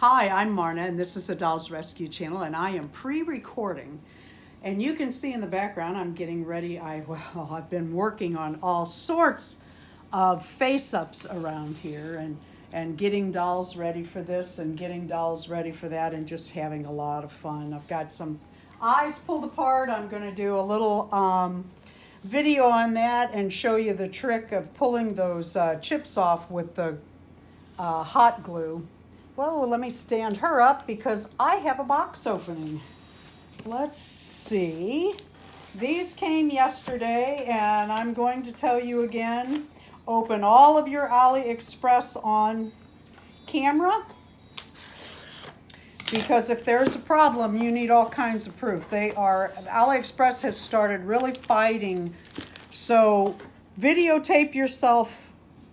Hi, I'm Marna, and this is the Dolls Rescue Channel, and I am pre-recording. And you can see in the background, I'm getting ready. I've been working on all sorts of face-ups around here, and getting dolls ready for this, and getting dolls ready for that, and just having a lot of fun. I've got some eyes pulled apart. I'm going to do a little video on that and show you the trick of pulling those chips off with the hot glue. Well, let me stand her up because I have a box opening. Let's see. These came yesterday, and I'm going to tell you again, open all of your Aliexpress on camera, because if there's a problem, you need all kinds of proof. Aliexpress has started really fighting, so videotape yourself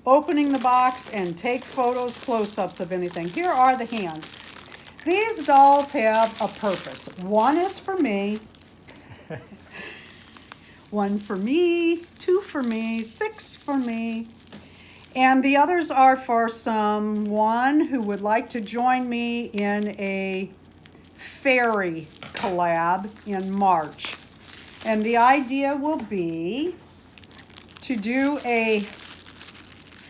opening the box and take photos, close-ups of anything. Here are the hands. These dolls have a purpose. One is for me, one for me, two for me, six for me, and the others are for someone who would like to join me in a fairy collab in March. And the idea will be to do a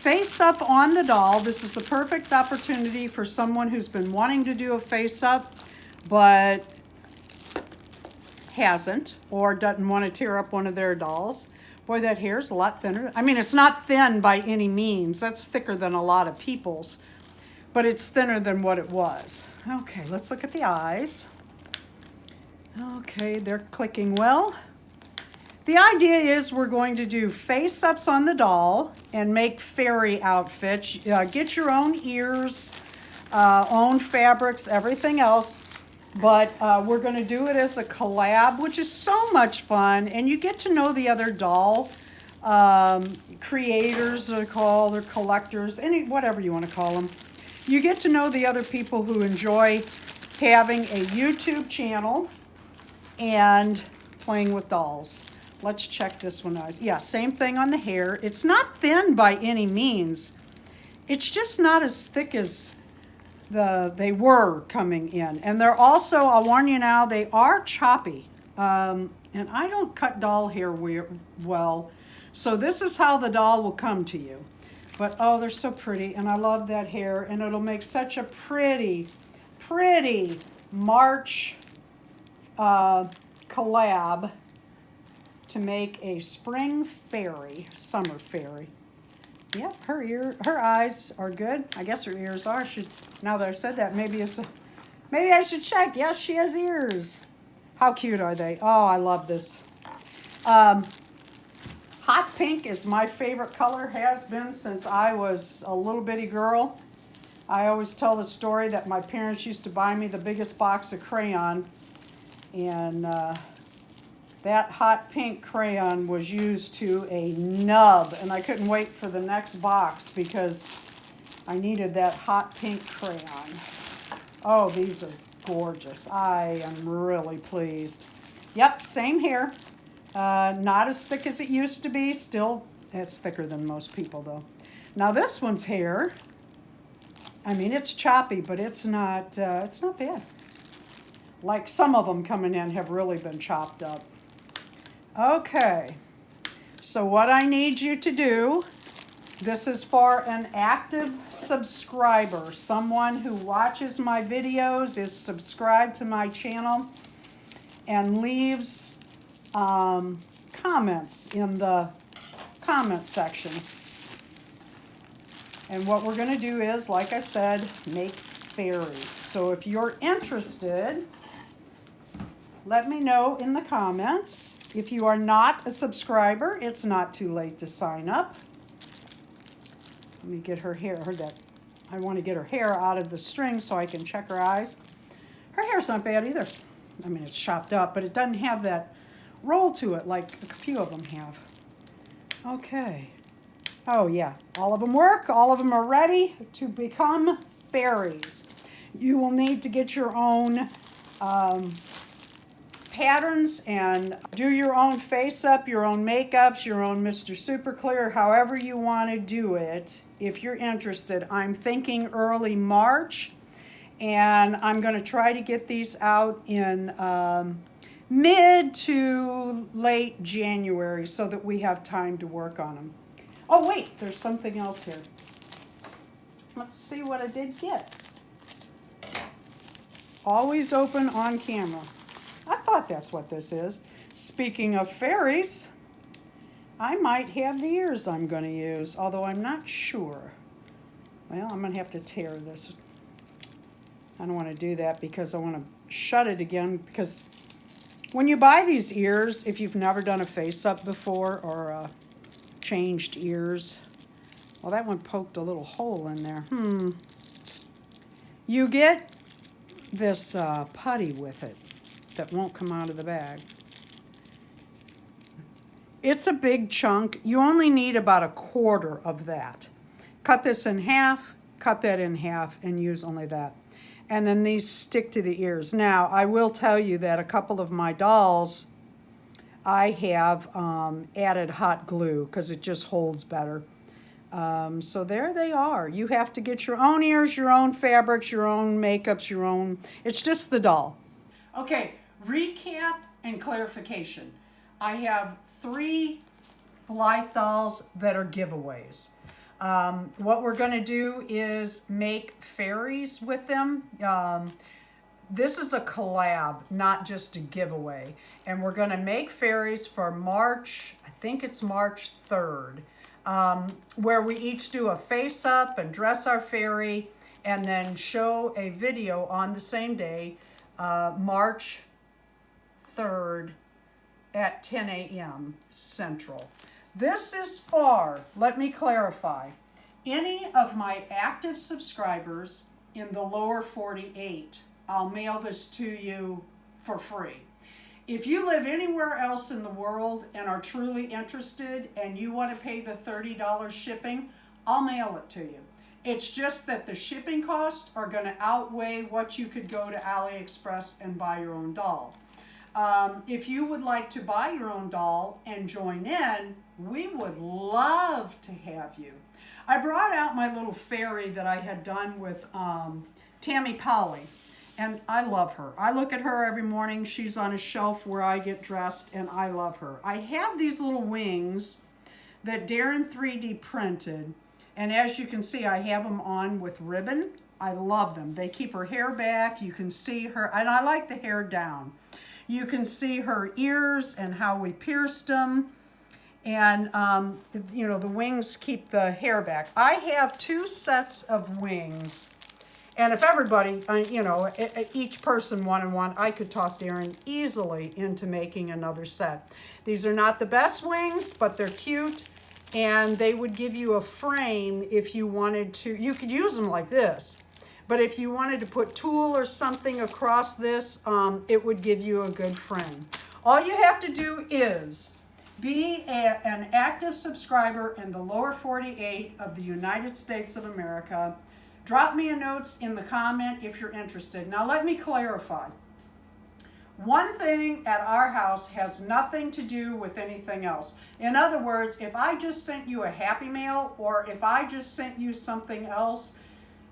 face-up on the doll. This is the perfect opportunity for someone who's been wanting to do a face-up but hasn't, or doesn't want to tear up one of their dolls. Boy, that hair's a lot thinner. I mean, it's not thin by any means. That's thicker than a lot of people's, but it's thinner than what it was. Okay, let's look at the eyes. Okay, they're clicking well. The idea is we're going to do face-ups on the doll and make fairy outfits. Get your own ears, own fabrics, everything else. But we're going to do it as a collab, which is so much fun. And you get to know the other doll creators, they're called, or collectors, whatever you want to call them. You get to know the other people who enjoy having a YouTube channel and playing with dolls. Let's check this one out. Yeah, same thing on the hair. It's not thin by any means. It's just not as thick as they were coming in. And they're also, I'll warn you now, they are choppy. And I don't cut doll hair well. So this is how the doll will come to you. But oh, they're so pretty. And I love that hair. And it'll make such a pretty, pretty March collab to make a spring fairy, summer fairy. Yep, her eyes are good. I guess her ears are. Now that I said that, maybe I should check. Yes, she has ears. How cute are they? Oh, I love this. Hot pink is my favorite color, has been since I was a little bitty girl. I always tell the story that my parents used to buy me the biggest box of crayon, and that hot pink crayon was used to a nub, and I couldn't wait for the next box because I needed that hot pink crayon. Oh, these are gorgeous. I am really pleased. Yep, same hair. Not as thick as it used to be. Still, it's thicker than most people, though. Now this one's hair, I mean, it's choppy, but it's not bad. Like some of them coming in have really been chopped up. Okay, so what I need you to do, this is for an active subscriber, someone who watches my videos, is subscribed to my channel, and leaves comments in the comment section. And what we're going to do is, like I said, make fairies. So if you're interested, let me know in the comments. If you are not a subscriber, it's not too late to sign up. Let me get her hair. I want to get her hair out of the string so I can check her eyes. Her hair's not bad either. I mean, it's chopped up, but it doesn't have that roll to it like a few of them have. Okay. Oh, yeah. All of them work. All of them are ready to become fairies. You will need to get your own patterns and do your own face up, your own makeups, your own Mr. Super Clear, however you want to do it. If you're interested, I'm thinking early March, And I'm going to try to get these out in mid to late January so that we have time to work on them. Oh wait, there's something else here. Let's see what I did get. Always open on camera. I thought that's what this is. Speaking of fairies, I might have the ears I'm going to use, although I'm not sure. Well, I'm going to have to tear this. I don't want to do that because I want to shut it again, because when you buy these ears, if you've never done a face-up before or changed ears, well, that one poked a little hole in there. You get this putty with it that won't come out of the bag. It's a big chunk. You only need about 1/4 of that. Cut this in half, cut that in half, and use only that. And then these stick to the ears. Now, I will tell you that a couple of my dolls, I have added hot glue because it just holds better. So there they are. You have to get your own ears, your own fabrics, your own makeups, your own. It's just the doll. Okay, recap and clarification. I have 3 Blythe dolls that are giveaways. What we're going to do is make fairies with them. This is a collab, not just a giveaway. And we're going to make fairies for March, I think it's March 3rd, where we each do a face up and dress our fairy and then show a video on the same day, March 3rd at 10 a.m. Central. This is for, let me clarify, any of my active subscribers in the lower 48. I'll mail this to you for free. If you live anywhere else in the world and are truly interested and you want to pay the $30 shipping, I'll mail it to you. It's just that the shipping costs are going to outweigh what you could go to Aliexpress and buy your own doll. If you would like to buy your own doll and join in, we would love to have you. I brought out my little fairy that I had done with Tammy Polly, and I love her. I look at her every morning. She's on a shelf where I get dressed, and I love her. I have these little wings that Darren 3D printed, and as you can see, I have them on with ribbon. I love them. They keep her hair back. You can see her, and I like the hair down. You can see her ears and how we pierced them. And, you know, the wings keep the hair back. I have 2 sets of wings. And if everybody, you know, each person one-on-one, I could talk Darren easily into making another set. These are not the best wings, but they're cute. And they would give you a frame if you wanted to. You could use them like this. But if you wanted to put tulle or something across this, it would give you a good frame. All you have to do is be an active subscriber in the lower 48 of the United States of America. Drop me a note in the comment if you're interested. Now let me clarify. One thing at our house has nothing to do with anything else. In other words, if I just sent you a Happy Mail or if I just sent you something else,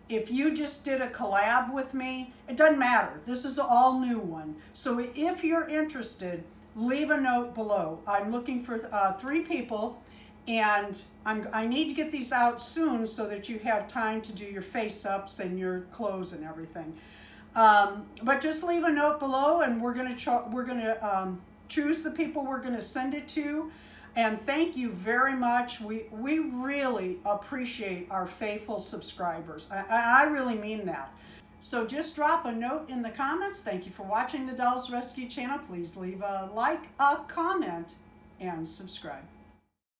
if you just did a collab with me, it doesn't matter. This is an all new one. So if you're interested, leave a note below. I'm looking for 3 people, and I need to get these out soon so that you have time to do your face-ups and your clothes and everything. But just leave a note below, and we're gonna choose the people we're gonna send it to. And thank you very much. We really appreciate our faithful subscribers. I really mean that. So just drop a note in the comments. Thank you for watching the Dolls Rescue channel. Please leave a like, a comment, and subscribe.